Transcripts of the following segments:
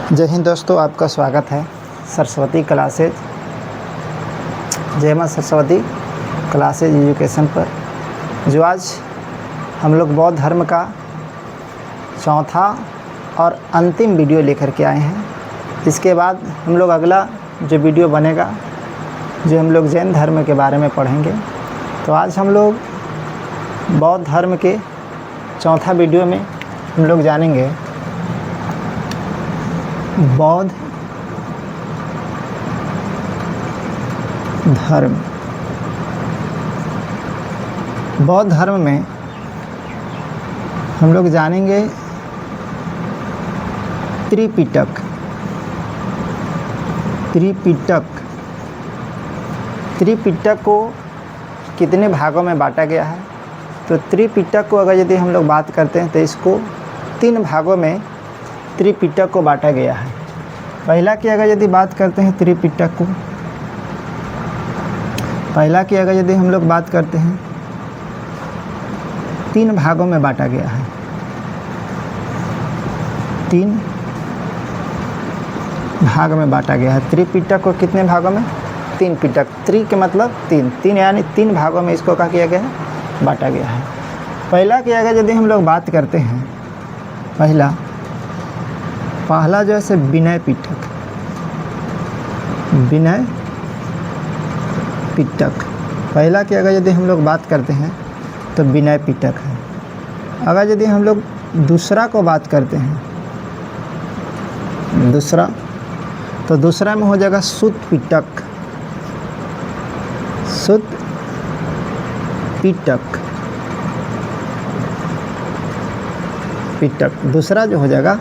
जय हिंद दोस्तों, आपका स्वागत है सरस्वती क्लासेज जय मां सरस्वती क्लासेज एजुकेशन पर। जो आज हम लोग बौद्ध धर्म का चौथा और अंतिम वीडियो लेकर के आए हैं। इसके बाद हम लोग अगला जो वीडियो बनेगा जो हम लोग जैन धर्म के बारे में पढ़ेंगे। तो आज हम लोग बौद्ध धर्म के चौथा वीडियो में हम लोग जानेंगे बौद्ध धर्म। बौद्ध धर्म में हम लोग जानेंगे त्रिपिटक। त्रिपिटक को कितने भागों में बांटा गया है? तो त्रिपिटक को अगर यदि हम लोग बात करते हैं तो इसको 3 भागों में त्रिपिटक को बांटा गया है। पहला की अगर यदि बात करते हैं त्रिपिटक को, पहला की अगर यदि हम लोग बात करते हैं 3 भागों में बांटा गया है। 3 भाग में बांटा गया है। त्रिपिटक को कितने भागों में? 3 पिटक। त्रि के मतलब 3 यानी 3 भागों में इसको क्या किया गया है? बांटा गया है। पहला की अगर यदि हम लोग बात करते हैं, पहला जो है विनय पिटक। विनय पिटक पहला की अगर यदि हम लोग बात करते हैं तो विनय पिटक है। अगर यदि हम लोग दूसरा को बात करते हैं, दूसरा तो दूसरा में हो जाएगा सुत पिटक। सुत पिटक दूसरा जो हो जाएगा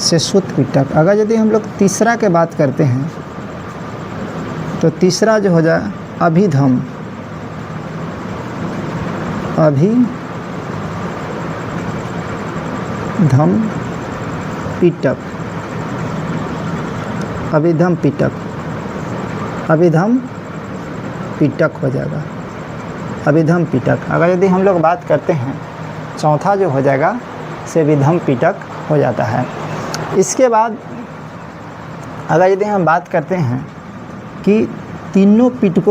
से सुत पिटक। अगर यदि हम लोग तीसरा के बात करते हैं तो तीसरा जो हो जाए अभिधम पिटक। अभिधम पिटक हो जाएगा। अभिधम पिटक। अगर यदि हम लोग बात करते हैं चौथा जो हो जाएगा से विधम पिटक हो जाता है। इसके बाद अगर यदि हम बात करते हैं कि तीनों पिटक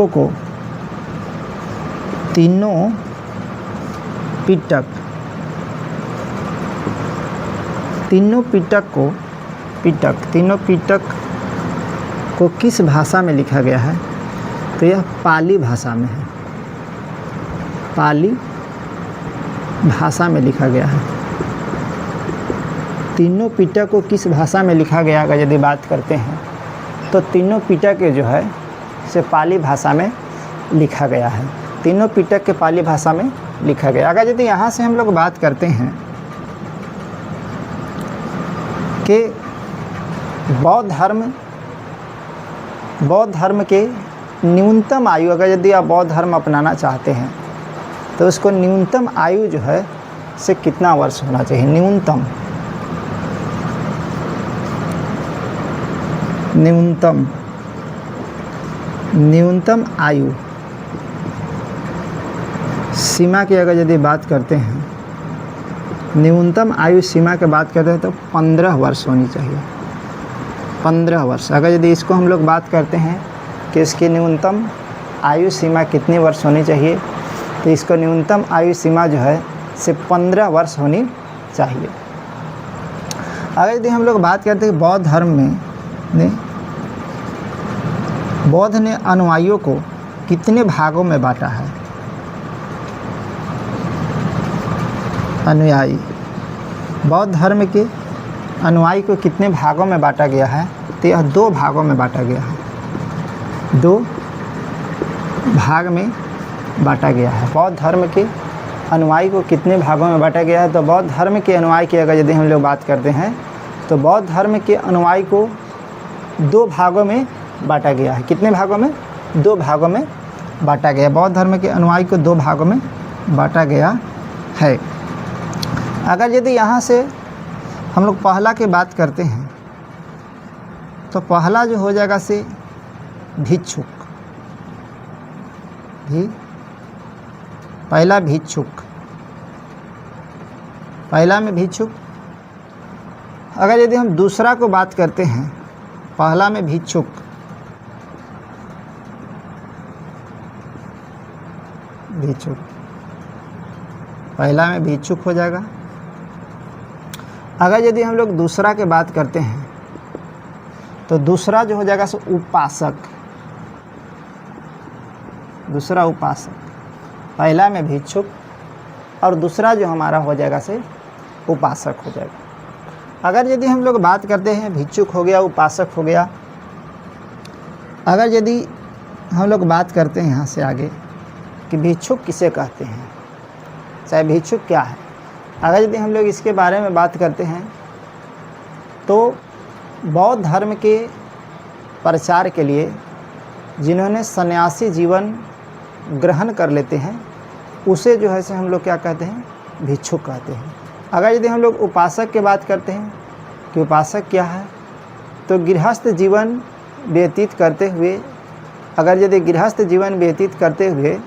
को किस भाषा में लिखा गया है? तो यह पाली भाषा में है। पाली भाषा में लिखा गया है। तीनों पिटक को किस भाषा में लिखा गया? अगर यदि बात करते हैं तो तीनों पिटक जो है से पाली भाषा में लिखा गया है। तीनों पिटक के पाली भाषा में लिखा गया। अगर यदि यहाँ से हम लोग बात करते हैं कि बौद्ध धर्म के न्यूनतम आयु, अगर यदि आप बौद्ध धर्म अपनाना चाहते हैं तो उसको न्यूनतम आयु जो है से कितना वर्ष होना चाहिए? न्यूनतम आयु सीमा की अगर यदि बात करते हैं, न्यूनतम आयु सीमा की बात करते हैं तो 15 वर्ष होनी चाहिए। 15 वर्ष। अगर यदि इसको हम लोग बात करते हैं कि इसकी न्यूनतम आयु सीमा कितनी वर्ष होनी चाहिए, तो इसको न्यूनतम आयु सीमा जो है से 15 वर्ष होनी चाहिए। अगर यदि हम लोग बात करते हैं बौद्ध धर्म में बौद्ध ने अनुयायियों को कितने भागों में बांटा है? अनुयायी, बौद्ध धर्म के अनुयायी को कितने भागों में बांटा गया है? तो यह 2 भागों में बांटा गया है। 2 भाग में बांटा गया है। बौद्ध धर्म के अनुयायी को कितने भागों में बांटा गया है? तो बौद्ध धर्म के अनुयायी की अगर यदि हम लोग बात करते हैं तो बौद्ध धर्म के अनुयायी को 2 भागों में बांटा गया है। कितने भागों में? 2 भागों में बांटा गया। बौद्ध धर्म के अनुयायी को 2 भागों में बांटा गया है। अगर यदि यहाँ से हम लोग पहला की बात करते हैं तो पहला जो हो जाएगा से भिक्षुक। पहला भिक्षुक, पहला में भिक्षुक अगर यदि हम दूसरा को बात करते हैं, पहला में भिक्षुक, भिक्षुक, पहला में भिक्षुक हो जाएगा। अगर यदि हम लोग दूसरा के बात करते हैं तो दूसरा जो हो जाएगा सो उपासक, दूसरा उपासक, पहला में भिक्षुक और दूसरा जो हमारा हो जाएगा से उपासक हो जाएगा। अगर यदि हम लोग बात करते हैं, भिक्षुक हो गया, उपासक हो गया। अगर यदि हम लोग बात करते हैं यहाँ से आगे कि भिक्षुक किसे कहते हैं, चाहे भिक्षुक क्या है, अगर यदि हम लोग इसके बारे में बात करते हैं तो बौद्ध धर्म के प्रचार के लिए जिन्होंने सन्यासी जीवन ग्रहण कर लेते हैं उसे जो है से हम लोग क्या कहते हैं, भिक्षुक कहते हैं। अगर यदि हम लोग उपासक की बात करते हैं कि उपासक क्या है, तो गृहस्थ जीवन व्यतीत करते हुए, अगर यदि गृहस्थ जीवन व्यतीत करते हुए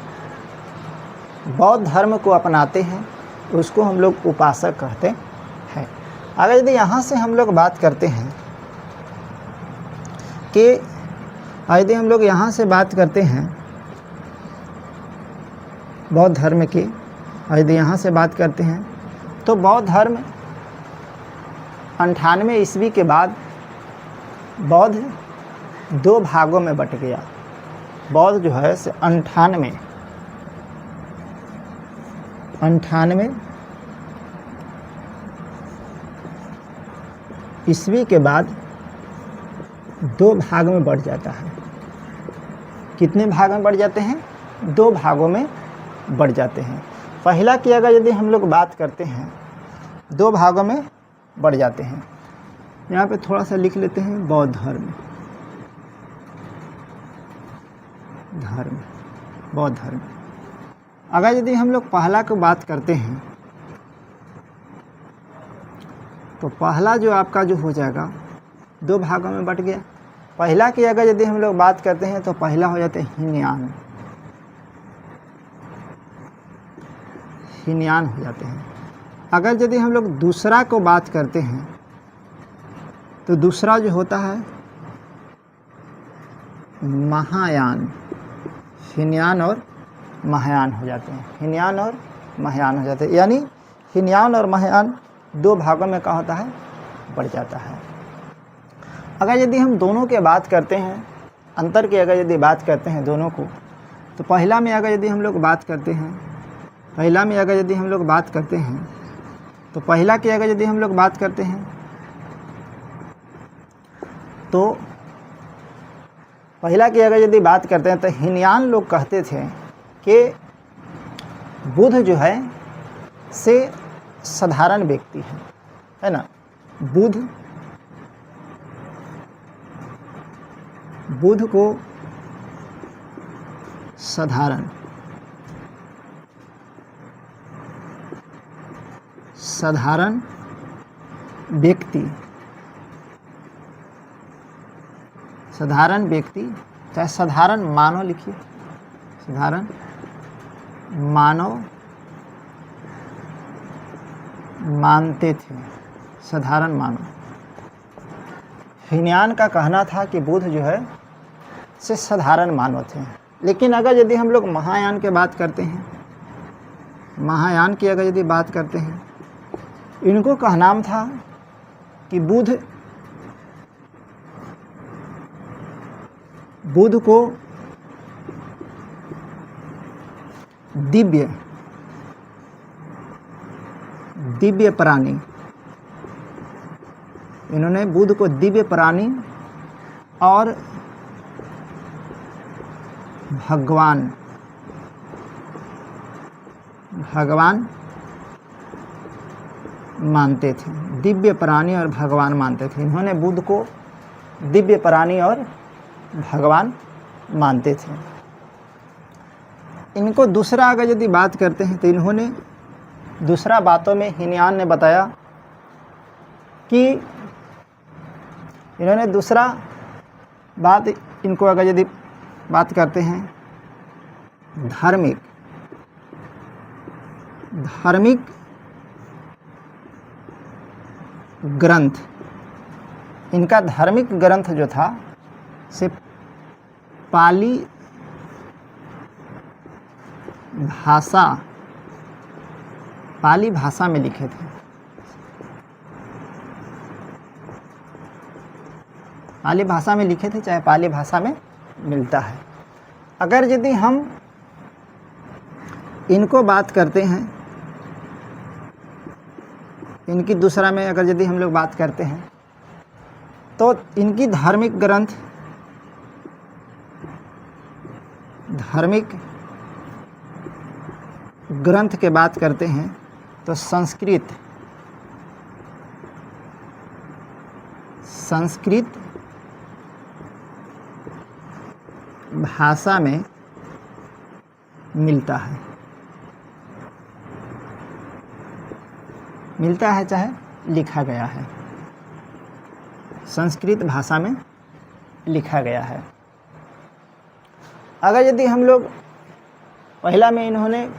बौद्ध धर्म को अपनाते हैं उसको हम लोग उपासक कहते हैं। अगर यदि यहाँ से हम लोग बात करते हैं कि यदि हम लोग यहाँ से बात करते हैं बौद्ध धर्म की, यदि यहाँ से बात करते हैं तो बौद्ध धर्म 98 ईस्वी के बाद बौद्ध 2 भागों में बट गया। बौद्ध जो है से 98 ईस्वी के बाद 2 भाग में बढ़ जाता है। कितने भाग में बढ़ जाते हैं? 2 भागों में बढ़ जाते हैं। पहला की अगर यदि हम लोग बात करते हैं 2 भागों में बढ़ जाते हैं। यहाँ पे थोड़ा सा लिख लेते हैं, बौद्ध धर्म, बौद्ध धर्म। अगर यदि हम लोग पहला को बात करते हैं तो पहला जो आपका जो हो जाएगा 2 भागों में बट गया। पहला की अगर यदि हम लोग बात करते हैं तो पहला हो जाता है हीनयान हो जाते हैं। अगर यदि हम लोग दूसरा को बात करते हैं तो दूसरा जो होता है महायान, हीनयान और महायान हो जाते हैं। हीनयान और महायान हो जाते हैं, यानी हीनयान और महायान 2 भागों में क्या होता है, बढ़ जाता है। अगर यदि हम दोनों की बात करते हैं, अंतर की अगर यदि बात करते हैं दोनों को, तो पहला में अगर यदि हम लोग बात करते हैं, पहला में अगर यदि हम लोग बात करते हैं तो पहला की अगर यदि हम लोग बात करते हैं तो पहला की अगर यदि बात करते हैं तो हीनयान लोग कहते थे कि बुद्ध जो है से साधारण व्यक्ति है ना। बुद्ध को साधारण व्यक्ति चाहे साधारण मानव लिखिए, साधारण मानव मानते थे, साधारण मानव। हीनयान का कहना था कि बुद्ध जो है से साधारण मानव थे। लेकिन अगर यदि हम लोग महायान की बात करते हैं, महायान की अगर यदि बात करते हैं, इनको कहनाम था कि बुद्ध को दिव्य प्राणी, इन्होंने बुद्ध को दिव्य प्राणी और भगवान मानते थे। दिव्य प्राणी और भगवान मानते थे। इन्होंने बुद्ध को दिव्य प्राणी और भगवान मानते थे। इनको दूसरा अगर यदि बात करते हैं तो इन्होंने दूसरा बातों में हीनयान ने बताया कि इन्होंने दूसरा बात, इनको अगर यदि बात करते हैं धार्मिक ग्रंथ इनका धार्मिक ग्रंथ जो था से पाली भाषा में लिखे थे। पाली भाषा में लिखे थे, चाहे पाली भाषा में मिलता है। अगर यदि हम इनको बात करते हैं, इनकी दूसरा में अगर यदि हम लोग बात करते हैं तो इनकी धार्मिक ग्रंथ के बात करते हैं तो संस्कृत भाषा में मिलता है चाहे लिखा गया है, संस्कृत भाषा में लिखा गया है। अगर यदि हम लोग पहला में इन्होंने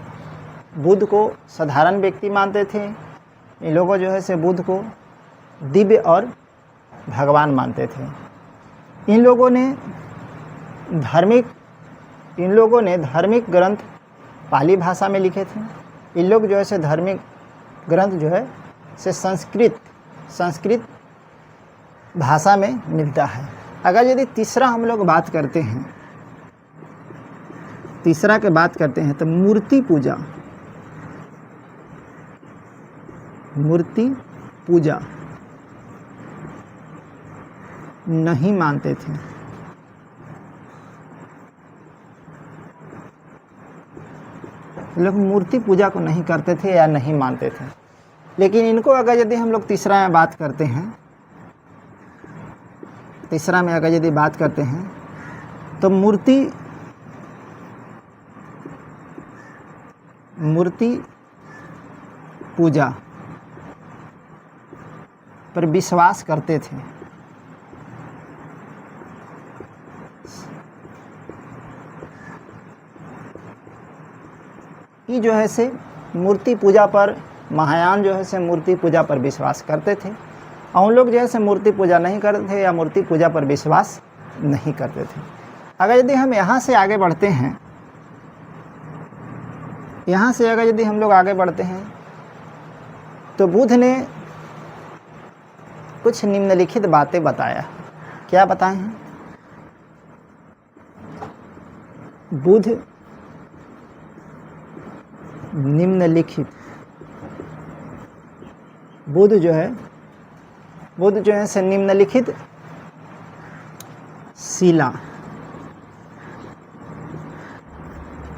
बुद्ध को साधारण व्यक्ति मानते थे, इन लोगों जो है से बुद्ध को दिव्य और भगवान मानते थे। इन लोगों ने धार्मिक ग्रंथ पाली भाषा में लिखे थे। इन लोग जो है से धार्मिक ग्रंथ जो है से संस्कृत भाषा में मिलता है। अगर यदि तीसरा हम लोग बात करते हैं, तो मूर्ति पूजा नहीं मानते थे। लोग मूर्ति पूजा को नहीं करते थे या नहीं मानते थे। लेकिन इनको अगर यदि हम लोग तीसरा में बात करते हैं, तो मूर्ति पूजा पर विश्वास करते थे। ये जो है से मूर्ति पूजा पर, महायान जो है से मूर्ति पूजा पर विश्वास करते थे, और उन लोग जो है से मूर्ति पूजा नहीं करते थे या मूर्ति पूजा पर विश्वास नहीं करते थे। अगर यदि हम यहाँ से आगे बढ़ते हैं, तो बुद्ध ने कुछ निम्नलिखित बातें बताया। क्या बताए हैं? बुद्ध जो है से निम्नलिखित शिला,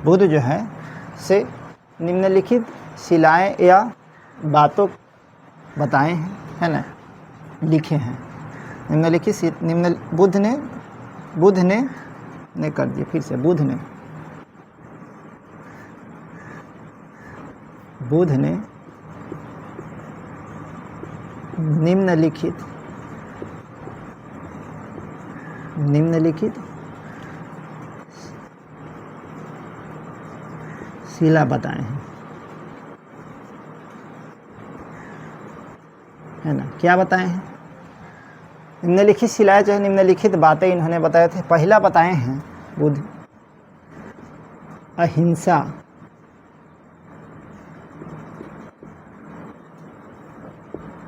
बुद्ध जो है से निम्नलिखित शिलाएं या बातों बताए हैं, है ना, लिखे हैं। बुद्ध ने कर दिए फिर से, बुद्ध ने निम्नलिखित शिला बताए हैं, है ना। क्या बताए हैं? निम्नलिखित शिलाएं चाहे निम्नलिखित बातें इन्होंने बताए थे। पहला बताए हैं बुद्ध अहिंसा,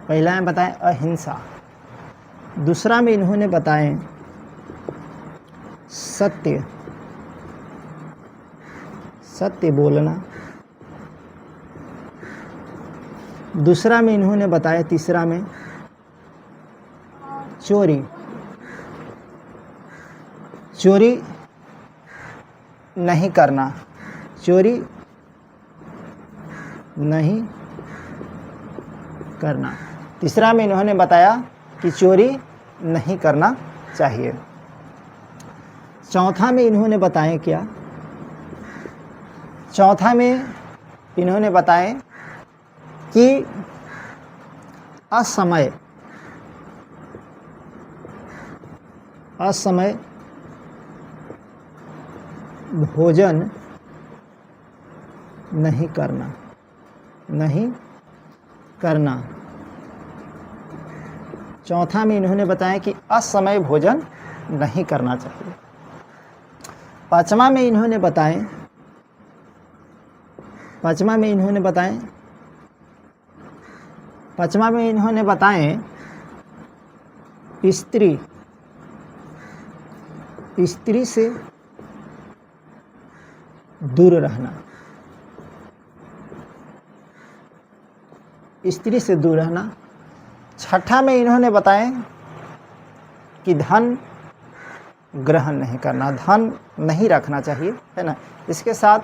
पहला में बताएं अहिंसा। दूसरा में इन्होंने बताए सत्य बोलना। दूसरा में इन्होंने बताया, तीसरा में चोरी नहीं करना, चोरी नहीं करना। तीसरा में इन्होंने बताया कि चोरी नहीं करना चाहिए। चौथा में इन्होंने बताया क्या? चौथा में इन्होंने बताया कि असमय भोजन नहीं करना। चौथा में इन्होंने बताया कि असमय भोजन नहीं करना चाहिए। पाँचवा में इन्होंने बताएं स्त्री से दूर रहना। छठा में इन्होंने बताएं कि धन ग्रहण नहीं करना, धन नहीं रखना चाहिए, है ना। इसके साथ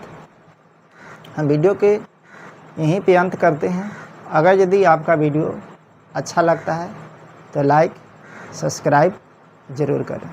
हम वीडियो के यहीं पे अंत करते हैं। अगर यदि आपका वीडियो अच्छा लगता है तो लाइक सब्सक्राइब ज़रूर करें।